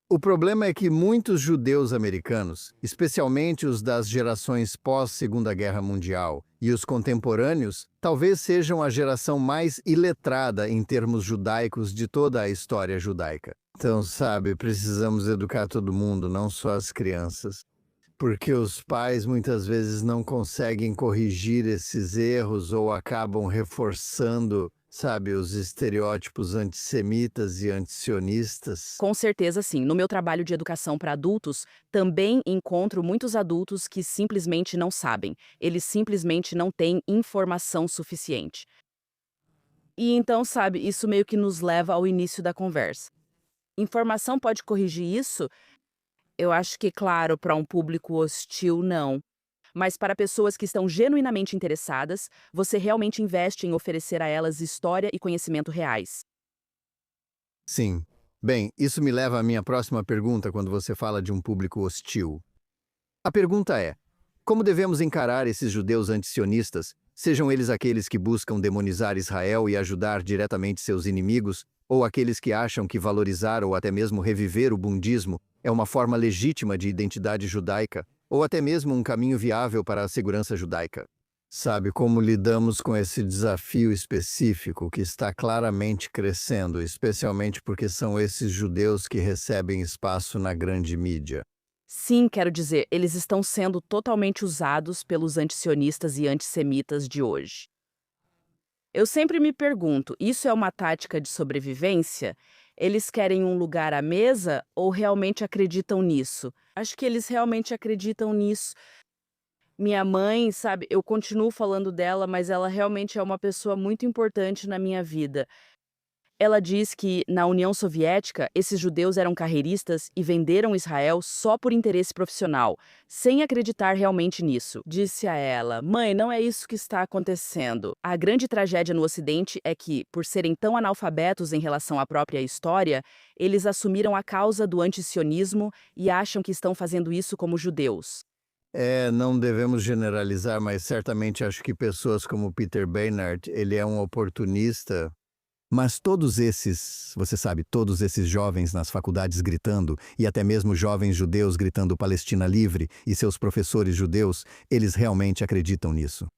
O problema é que muitos judeus americanos, especialmente os das gerações pós-Segunda Guerra Mundial e os contemporâneos, talvez sejam a geração mais iletrada em termos judaicos de toda a história judaica. Então, sabe, precisamos educar todo mundo, não só as crianças. Porque os pais muitas vezes não conseguem corrigir esses erros ou acabam reforçando, sabe, os estereótipos antissemitas e antisionistas. Com certeza, sim. No meu trabalho de educação para adultos, também encontro muitos adultos que simplesmente não sabem. Eles simplesmente não têm informação suficiente. E então, sabe, isso meio que nos leva ao início da conversa. Informação pode corrigir isso? Eu acho que, claro, para um público hostil, não. Mas para pessoas que estão genuinamente interessadas, você realmente investe em oferecer a elas história e conhecimento reais. Sim. Bem, isso me leva à minha próxima pergunta quando você fala de um público hostil. A pergunta é: como devemos encarar esses judeus antisionistas, sejam eles aqueles que buscam demonizar Israel e ajudar diretamente seus inimigos, ou aqueles que acham que valorizar ou até mesmo reviver o bundismo é uma forma legítima de identidade judaica, ou até mesmo um caminho viável para a segurança judaica? Sabe como lidamos com esse desafio específico que está claramente crescendo, especialmente porque são esses judeus que recebem espaço na grande mídia? Sim, quero dizer, eles estão sendo totalmente usados pelos antisionistas e antissemitas de hoje. Eu sempre me pergunto, isso é uma tática de sobrevivência? Eles querem um lugar à mesa ou realmente acreditam nisso? Acho que eles realmente acreditam nisso. Minha mãe, sabe, eu continuo falando dela, mas ela realmente é uma pessoa muito importante na minha vida. Ela diz que, na União Soviética, esses judeus eram carreiristas e venderam Israel só por interesse profissional, sem acreditar realmente nisso. Disse a ela: "Mãe, não é isso que está acontecendo. A grande tragédia no Ocidente é que, por serem tão analfabetos em relação à própria história, eles assumiram a causa do antisionismo e acham que estão fazendo isso como judeus." Não devemos generalizar, mas certamente acho que pessoas como Peter Beinart, ele é um oportunista. Mas todos esses, você sabe, todos esses jovens nas faculdades gritando, e até mesmo jovens judeus gritando Palestina livre, e seus professores judeus, eles realmente acreditam nisso.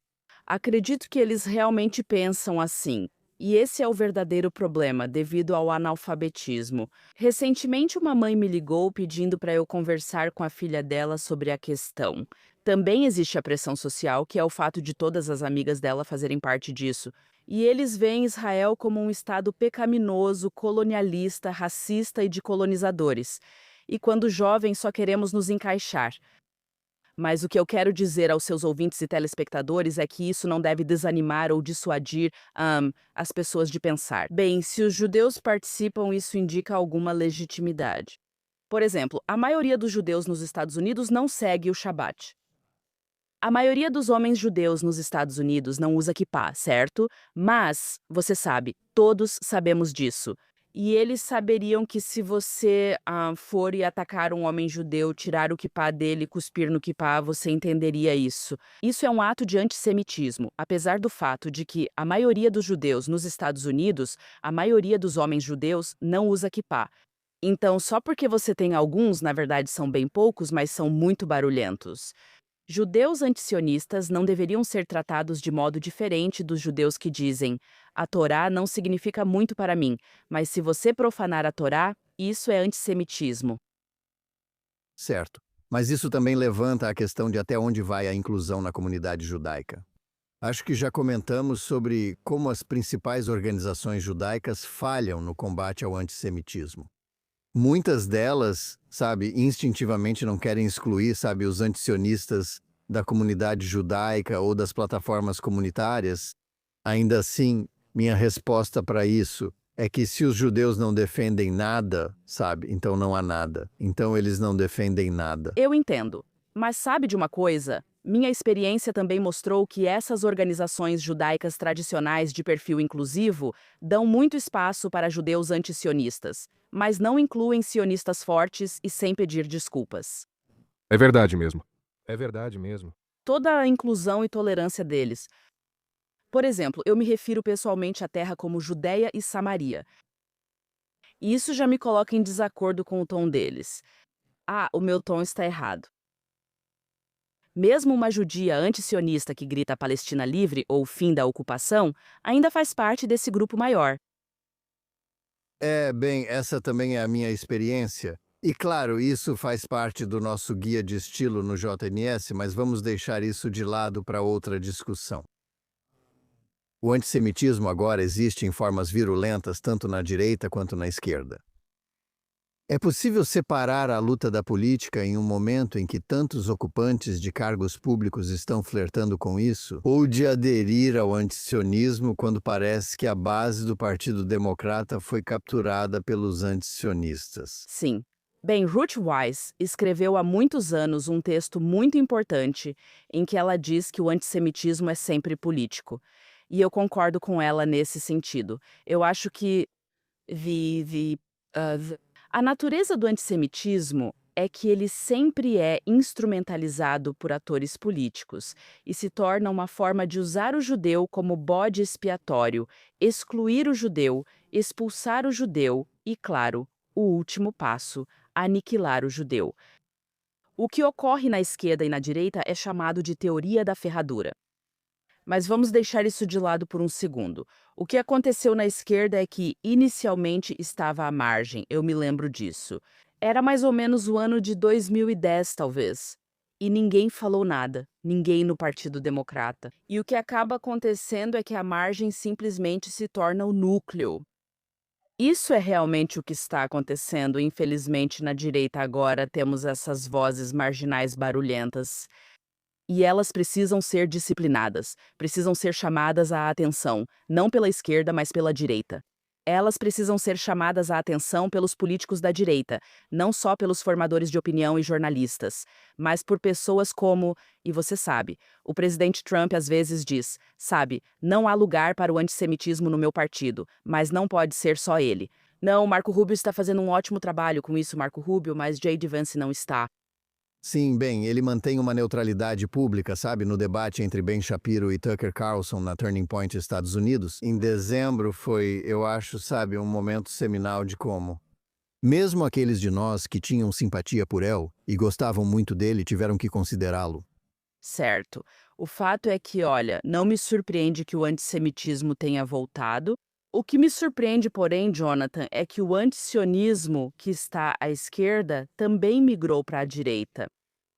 Acredito que eles realmente pensam assim. E esse é o verdadeiro problema, devido ao analfabetismo. Recentemente, uma mãe me ligou pedindo para eu conversar com a filha dela sobre a questão. Também existe a pressão social, que é o fato de todas as amigas dela fazerem parte disso. E eles veem Israel como um estado pecaminoso, colonialista, racista e de colonizadores. E quando jovens só queremos nos encaixar. Mas o que eu quero dizer aos seus ouvintes e telespectadores é que isso não deve desanimar ou dissuadir as pessoas de pensar. Bem, se os judeus participam, isso indica alguma legitimidade. Por exemplo, a maioria dos judeus nos Estados Unidos não segue o Shabat. A maioria dos homens judeus nos Estados Unidos não usa kippá, certo? Mas, você sabe, todos sabemos disso. E eles saberiam que se você for e atacar um homem judeu, tirar o kippá dele e cuspir no kippá, você entenderia isso. Isso é um ato de antissemitismo, apesar do fato de que a maioria dos judeus nos Estados Unidos, a maioria dos homens judeus não usa kippá. Então, só porque você tem alguns, na verdade são bem poucos, mas são muito barulhentos. Judeus antisionistas não deveriam ser tratados de modo diferente dos judeus que dizem: a Torá não significa muito para mim, mas se você profanar a Torá, isso é antissemitismo. Certo. Mas isso também levanta a questão de até onde vai a inclusão na comunidade judaica. Acho que já comentamos sobre como as principais organizações judaicas falham no combate ao antissemitismo. Muitas delas, instintivamente não querem excluir, os antisionistas da comunidade judaica ou das plataformas comunitárias. Ainda assim, minha resposta para isso é que se os judeus não defendem nada, então não há nada. Então eles não defendem nada. Eu entendo. Mas sabe de uma coisa? Minha experiência também mostrou que essas organizações judaicas tradicionais de perfil inclusivo dão muito espaço para judeus antisionistas, mas não incluem sionistas fortes e sem pedir desculpas. É verdade mesmo. É verdade mesmo. Toda a inclusão e tolerância deles. Por exemplo, eu me refiro pessoalmente à terra como Judéia e Samaria. E isso já me coloca em desacordo com o tom deles. Ah, o meu tom está errado. Mesmo uma judia antisionista que grita Palestina livre ou fim da ocupação, ainda faz parte desse grupo maior. Essa também é a minha experiência. E claro, isso faz parte do nosso guia de estilo no JNS, mas vamos deixar isso de lado para outra discussão. O antissemitismo agora existe em formas virulentas tanto na direita quanto na esquerda. É possível separar a luta da política em um momento em que tantos ocupantes de cargos públicos estão flertando com isso, ou de aderir ao antisionismo quando parece que a base do Partido Democrata foi capturada pelos antisionistas? Sim. Bem, Ruth Weiss escreveu há muitos anos um texto muito importante em que ela diz que o antissemitismo é sempre político. E eu concordo com ela nesse sentido. Eu acho que a natureza do antissemitismo é que ele sempre é instrumentalizado por atores políticos e se torna uma forma de usar o judeu como bode expiatório, excluir o judeu, expulsar o judeu e, claro, o último passo, aniquilar o judeu. O que ocorre na esquerda e na direita é chamado de teoria da ferradura. Mas vamos deixar isso de lado por um segundo. O que aconteceu na esquerda é que, inicialmente, estava à margem, eu me lembro disso. Era mais ou menos o ano de 2010, talvez. E ninguém falou nada, ninguém no Partido Democrata. E o que acaba acontecendo é que a margem simplesmente se torna o núcleo. Isso é realmente o que está acontecendo. Infelizmente, na direita agora temos essas vozes marginais barulhentas. E elas precisam ser disciplinadas, precisam ser chamadas à atenção, não pela esquerda, mas pela direita. Elas precisam ser chamadas à atenção pelos políticos da direita, não só pelos formadores de opinião e jornalistas, mas por pessoas como, e você sabe, o presidente Trump às vezes diz, não há lugar para o antissemitismo no meu partido, mas não pode ser só ele. Não, Marco Rubio está fazendo um ótimo trabalho com isso, Marco Rubio, mas J.D. Vance não está. Sim, ele mantém uma neutralidade pública, no debate entre Ben Shapiro e Tucker Carlson na Turning Point Estados Unidos. Em dezembro foi, eu acho, um momento seminal de como. Mesmo aqueles de nós que tinham simpatia por El e gostavam muito dele tiveram que considerá-lo. Certo. O fato é que, olha, não me surpreende que o antissemitismo tenha voltado. O que me surpreende, porém, Jonathan, é que o antisionismo que está à esquerda também migrou para a direita.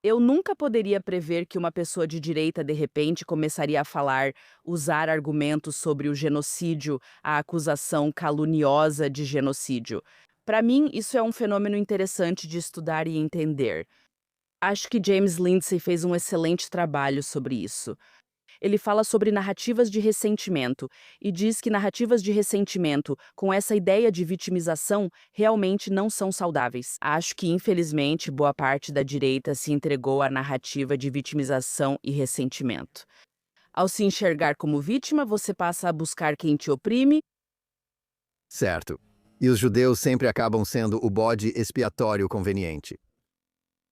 Eu nunca poderia prever que uma pessoa de direita, de repente, começaria a usar argumentos sobre o genocídio, a acusação caluniosa de genocídio. Para mim, isso é um fenômeno interessante de estudar e entender. Acho que James Lindsay fez um excelente trabalho sobre isso. Ele fala sobre narrativas de ressentimento e diz que narrativas de ressentimento, com essa ideia de vitimização, realmente não são saudáveis. Acho que, infelizmente, boa parte da direita se entregou à narrativa de vitimização e ressentimento. Ao se enxergar como vítima, você passa a buscar quem te oprime. Certo. E os judeus sempre acabam sendo o bode expiatório conveniente.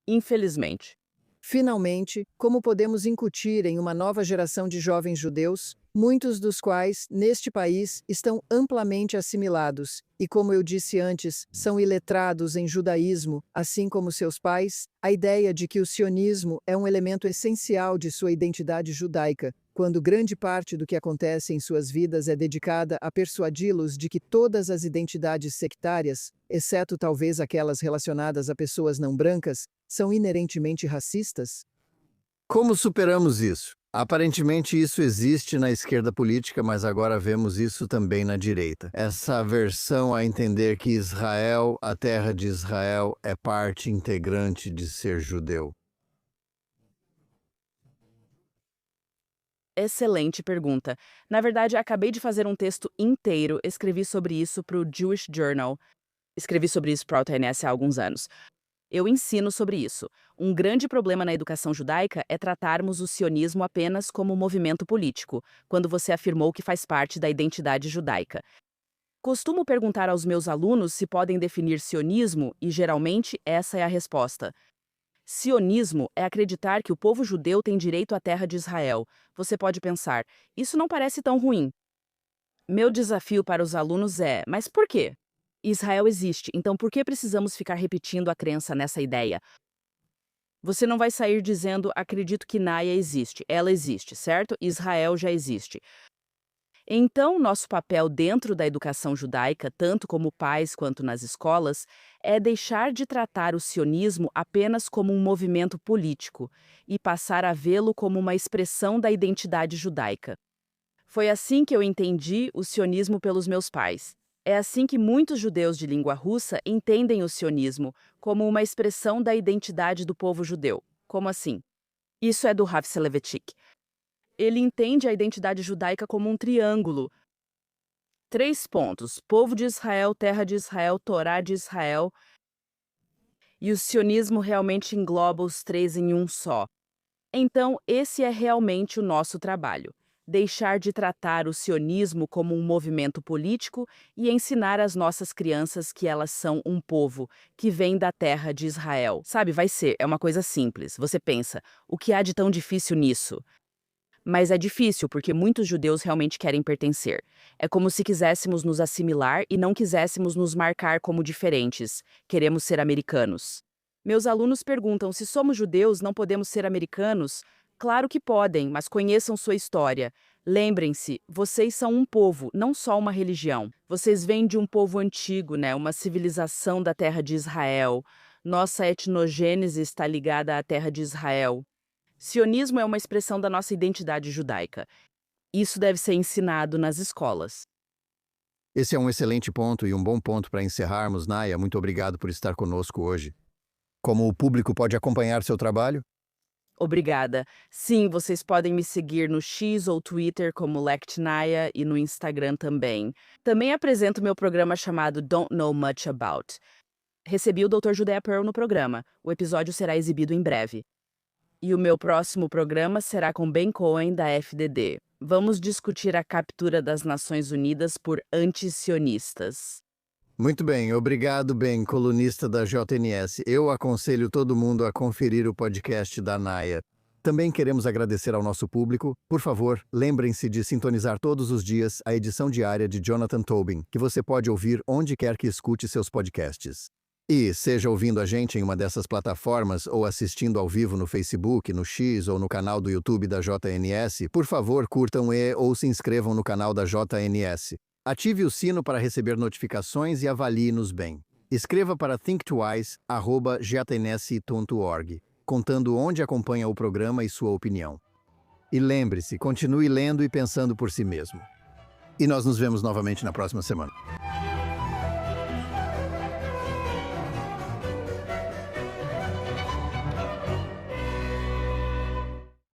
Infelizmente. Finalmente, como podemos incutir em uma nova geração de jovens judeus muitos dos quais, neste país, estão amplamente assimilados e, como eu disse antes, são iletrados em judaísmo, assim como seus pais. A ideia de que o sionismo é um elemento essencial de sua identidade judaica, quando grande parte do que acontece em suas vidas é dedicada a persuadi-los de que todas as identidades sectárias, exceto talvez aquelas relacionadas a pessoas não brancas, são inerentemente racistas? Como superamos isso? Aparentemente isso existe na esquerda política, mas agora vemos isso também na direita. Essa aversão a entender que Israel, a terra de Israel, é parte integrante de ser judeu. Excelente pergunta. Na verdade, acabei de fazer um texto inteiro, escrevi sobre isso para o Jewish Journal. Escrevi sobre isso para o TNS há alguns anos. Eu ensino sobre isso. Um grande problema na educação judaica é tratarmos o sionismo apenas como um movimento político, quando você afirmou que faz parte da identidade judaica. Costumo perguntar aos meus alunos se podem definir sionismo e, geralmente, essa é a resposta. Sionismo é acreditar que o povo judeu tem direito à terra de Israel. Você pode pensar, isso não parece tão ruim. Meu desafio para os alunos é, mas por quê? Israel existe, então por que precisamos ficar repetindo a crença nessa ideia? Você não vai sair dizendo, acredito que Naya existe. Ela existe, certo? Israel já existe. Então, nosso papel dentro da educação judaica, tanto como pais quanto nas escolas, é deixar de tratar o sionismo apenas como um movimento político e passar a vê-lo como uma expressão da identidade judaica. Foi assim que eu entendi o sionismo pelos meus pais. É assim que muitos judeus de língua russa entendem o sionismo, como uma expressão da identidade do povo judeu. Como assim? Isso é do Rav Soloveitchik. Ele entende a identidade judaica como um triângulo. 3 pontos: povo de Israel, terra de Israel, Torá de Israel. E o sionismo realmente engloba os 3 em um só. Então, esse é realmente o nosso trabalho. Deixar de tratar o sionismo como um movimento político e ensinar às nossas crianças que elas são um povo, que vem da terra de Israel. Sabe, é uma coisa simples. Você pensa, o que há de tão difícil nisso? Mas é difícil porque muitos judeus realmente querem pertencer. É como se quiséssemos nos assimilar e não quiséssemos nos marcar como diferentes. Queremos ser americanos. Meus alunos perguntam se somos judeus, não podemos ser americanos? Claro que podem, mas conheçam sua história. Lembrem-se, vocês são um povo, não só uma religião. Vocês vêm de um povo antigo, uma civilização da terra de Israel. Nossa etnogênese está ligada à terra de Israel. Sionismo é uma expressão da nossa identidade judaica. Isso deve ser ensinado nas escolas. Esse é um excelente ponto e um bom ponto para encerrarmos, Naya. Muito obrigado por estar conosco hoje. Como o público pode acompanhar seu trabalho? Obrigada. Sim, vocês podem me seguir no X ou Twitter como LectNaya e no Instagram também. Também apresento meu programa chamado Don't Know Much About. Recebi o Dr. Judea Pearl no programa. O episódio será exibido em breve. E o meu próximo programa será com Ben Cohen, da FDD. Vamos discutir a captura das Nações Unidas por antisionistas. Muito bem, obrigado, Ben, colunista da JNS. Eu aconselho todo mundo a conferir o podcast da Naya. Também queremos agradecer ao nosso público. Por favor, lembrem-se de sintonizar todos os dias a edição diária de Jonathan Tobin, que você pode ouvir onde quer que escute seus podcasts. E, seja ouvindo a gente em uma dessas plataformas ou assistindo ao vivo no Facebook, no X ou no canal do YouTube da JNS, por favor, curtam ou se inscrevam no canal da JNS. Ative o sino para receber notificações e avalie-nos bem. Escreva para thinktwice@jtns.org, contando onde acompanha o programa e sua opinião. E lembre-se, continue lendo e pensando por si mesmo. E nós nos vemos novamente na próxima semana.